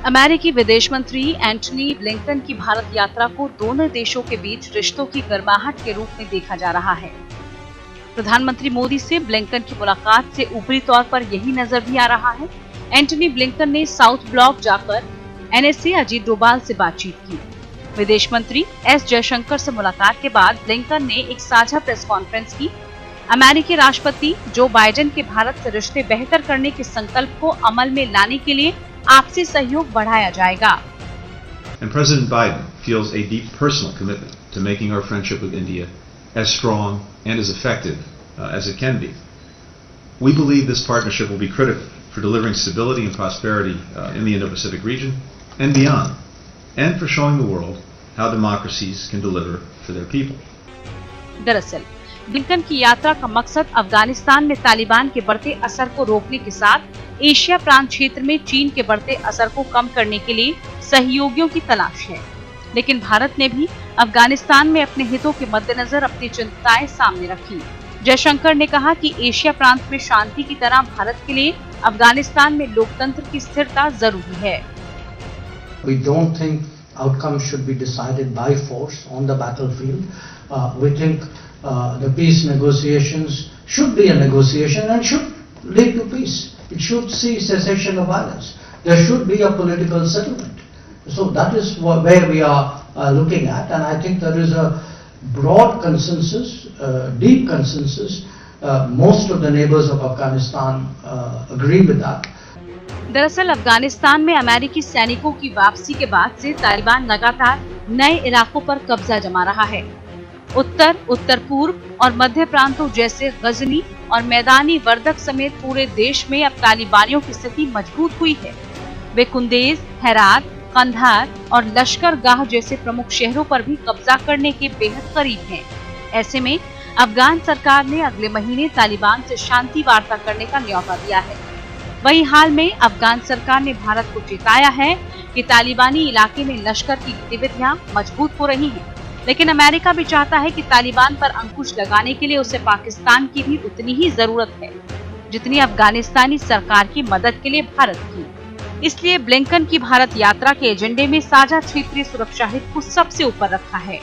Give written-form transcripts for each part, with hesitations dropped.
अमेरिकी विदेश मंत्री एंटनी ब्लिंकन की भारत यात्रा को दोनों देशों के बीच रिश्तों की गर्माहट के रूप में देखा जा रहा है। प्रधानमंत्री मोदी से ब्लिंकन की मुलाकात से ऊपरी तौर पर यही नजर भी आ रहा है। एंटनी ब्लिंकन ने साउथ ब्लॉक जाकर एनएसए अजीत डोभाल से बातचीत की। विदेश मंत्री एस जयशंकर से मुलाकात के बाद ब्लिंकन ने एक साझा प्रेस कॉन्फ्रेंस की। अमेरिकी राष्ट्रपति जो बाइडेन के भारत से रिश्ते बेहतर करने के संकल्प को अमल में लाने के लिए आपसी सहयोग बढ़ाया जाएगा। And President Biden feels a deep personal commitment to making our friendship with India as strong and as effective as it can be. We believe this partnership will be critical for delivering stability and prosperity in the Indo-Pacific region and beyond, and for showing the world how democracies can deliver for their people. दरअसल Blinken की यात्रा का मकसद अफगानिस्तान में तालिबान के बढ़ते असर को रोकने के साथ एशिया प्रांत क्षेत्र में चीन के बढ़ते असर को कम करने के लिए सहयोगियों की तलाश है। लेकिन भारत ने भी अफगानिस्तान में अपने हितों के मद्देनजर अपनी चिंताएं सामने रखी। जयशंकर ने कहा कि एशिया प्रांत में शांति की तरह भारत के लिए अफगानिस्तान में लोकतंत्र की स्थिरता जरूरी है। We don't think outcomes should be decided by force on the battlefield. We think the peace negotiations should be a negotiation and should lead to peace. It should see cessation of violence. There should be a political settlement. So that is where we are looking at, and I think there is a broad consensus, deep consensus. Most of the neighbors of Afghanistan agree with that. दरअसल अफगानिस्तान में अमेरिकी सैनिकों की वापसी के बाद से तालिबान लगातार नए इलाकों पर कब्जा जमा रहा है। उत्तर, उत्तर पूर्व और मध्य प्रांतों जैसे गजनी और मैदानी वर्दक समेत पूरे देश में अब तालिबानियों की स्थिति मजबूत हुई है। वे कुंदेज, हेरात, कंधार और लश्करगाह जैसे प्रमुख शहरों पर भी कब्जा करने के बेहद करीब हैं। ऐसे में अफगान सरकार ने अगले महीने तालिबान से शांति वार्ता करने का न्योता दिया है। वहीं हाल में अफगान सरकार ने भारत को चेताया है कि तालिबानी इलाके में लश्कर की गतिविधियां मजबूत हो रही हैं। लेकिन अमेरिका भी चाहता है कि तालिबान पर अंकुश लगाने के लिए उसे पाकिस्तान की भी उतनी ही जरूरत है जितनी अफगानिस्तानी सरकार की मदद के लिए भारत की। इसलिए ब्लिंकन की भारत यात्रा के एजेंडे में साझा क्षेत्रीय सुरक्षा हित को सबसे ऊपर रखा है।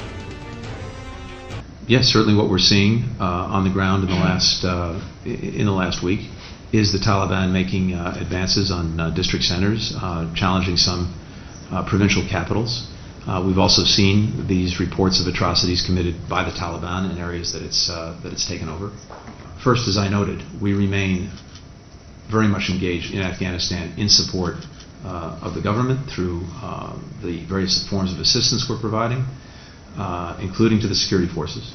Yes, certainly what we're seeing on the ground in the last week is the Taliban making advances on district centers, challenging some provincial capitals. We've also seen these reports of atrocities committed by the Taliban in areas that it's taken over. First, as I noted, we remain very much engaged in Afghanistan in support of the government through the various forms of assistance we're providing, including to the security forces,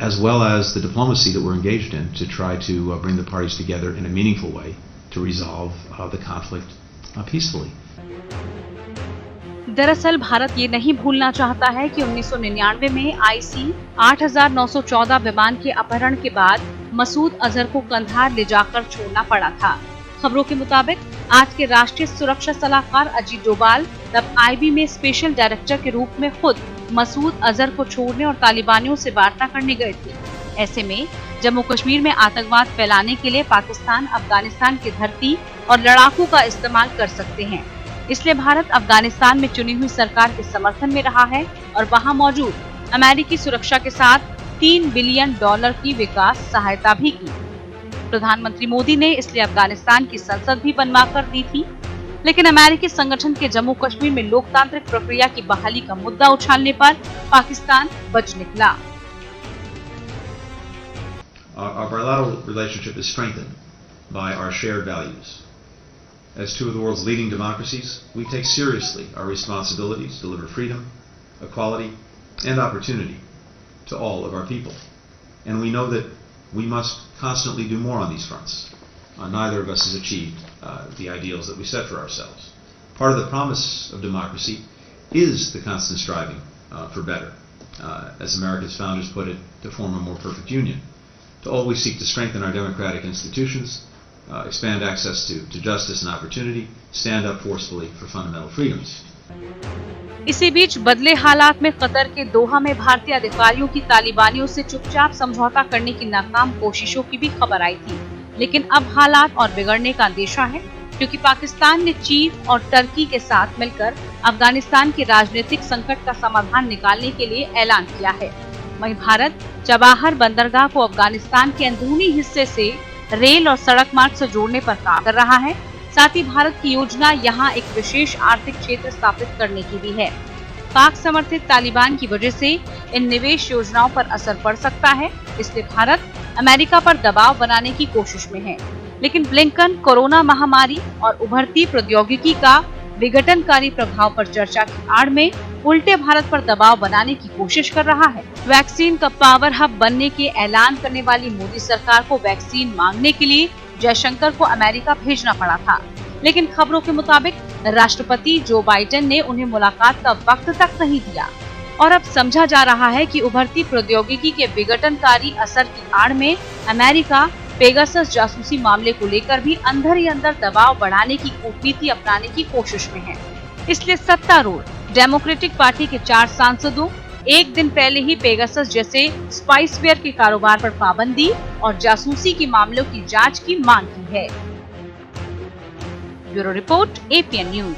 as well as the diplomacy that we're engaged in to try to bring the parties together in a meaningful way to resolve the conflict peacefully. दरअसल भारत ये नहीं भूलना चाहता है कि 1999 में IC 8914 विमान के अपहरण के बाद मसूद अजहर को कंधार ले जाकर छोड़ना पड़ा था। खबरों के मुताबिक आज के राष्ट्रीय सुरक्षा सलाहकार अजीत डोभाल तब IB में स्पेशल डायरेक्टर के रूप में खुद मसूद अजहर को छोड़ने और तालिबानियों से वार्ता करने गए थे। ऐसे में जम्मू कश्मीर में आतंकवाद फैलाने के लिए पाकिस्तान अफगानिस्तान की धरती और लड़ाकू का इस्तेमाल कर सकते हैं। इसलिए भारत अफगानिस्तान में चुनी हुई सरकार के समर्थन में रहा है और वहां मौजूद अमेरिकी सुरक्षा के साथ $3 बिलियन की विकास सहायता भी की। प्रधानमंत्री मोदी ने इसलिए अफगानिस्तान की संसद भी बनवा कर दी थी। लेकिन अमेरिकी संगठन के जम्मू कश्मीर में लोकतांत्रिक प्रक्रिया की बहाली का मुद्दा उछालने पर पाकिस्तान बच निकला। Our bilateral relationship is strengthened by our shared values. As two of the world's leading democracies, we take seriously our responsibilities to deliver freedom, equality, and opportunity to all of our people. And we know that we must constantly do more on these fronts. Neither of us has achieved the ideals that we set for ourselves. Part of the promise of democracy is the constant striving for better. As America's founders put it, to form a more perfect union. To always seek to strengthen our democratic institutions, expand access to justice and opportunity, stand up forcefully for fundamental freedoms. इसी बीच बदले हालात में Qatar के दोहा में भारतीय अधिकारियों की तालिबानियों से चुपचाप समझौता करने की नाकाम कोशिशों की भी खबर आई थी। लेकिन अब हालात और बिगड़ने का अंदेशा है। क्योंकि पाकिस्तान ने चीन और टर्की के साथ मिलकर अफगानिस्तान के राजनीतिक संकट का समाधान निकालने के लिए ऐलान किया है। वहीं भारत चबाहर बंदरगाह को अफगानिस्तान के अंदरूनी हिस्से से रेल और सड़क मार्ग से जोड़ने पर काम कर रहा है। साथ ही भारत की योजना यहां एक विशेष आर्थिक क्षेत्र स्थापित करने की भी है। पाक समर्थित तालिबान की वजह से इन निवेश योजनाओं पर असर पड़ सकता है, इसलिए भारत अमेरिका पर दबाव बनाने की कोशिश में है। लेकिन ब्लिंकन कोरोना महामारी और उभरती प्रौद्योगिकी का विघटनकारी प्रभाव पर चर्चा की आड़ में उल्टे भारत पर दबाव बनाने की कोशिश कर रहा है। वैक्सीन का पावर हब बनने के ऐलान करने वाली मोदी सरकार को वैक्सीन मांगने के लिए जयशंकर को अमेरिका भेजना पड़ा था, लेकिन खबरों के मुताबिक राष्ट्रपति जो बाइडेन ने उन्हें मुलाकात का वक्त तक नहीं दिया और अब समझा जा रहा है कि उभरती प्रौद्योगिकी के विघटनकारी असर की आड़ में अमेरिका पेगासस जासूसी मामले को लेकर भी अंदर ही अंदर दबाव बढ़ाने की कूटनीति अपनाने की कोशिश में है। इसलिए सत्तारूढ़ डेमोक्रेटिक पार्टी के 4 सांसदों एक दिन पहले ही पेगासस जैसे स्पाइसवेयर के कारोबार पर पाबंदी और जासूसी के मामलों की जांच की मांग की है। Bureau report, APN news.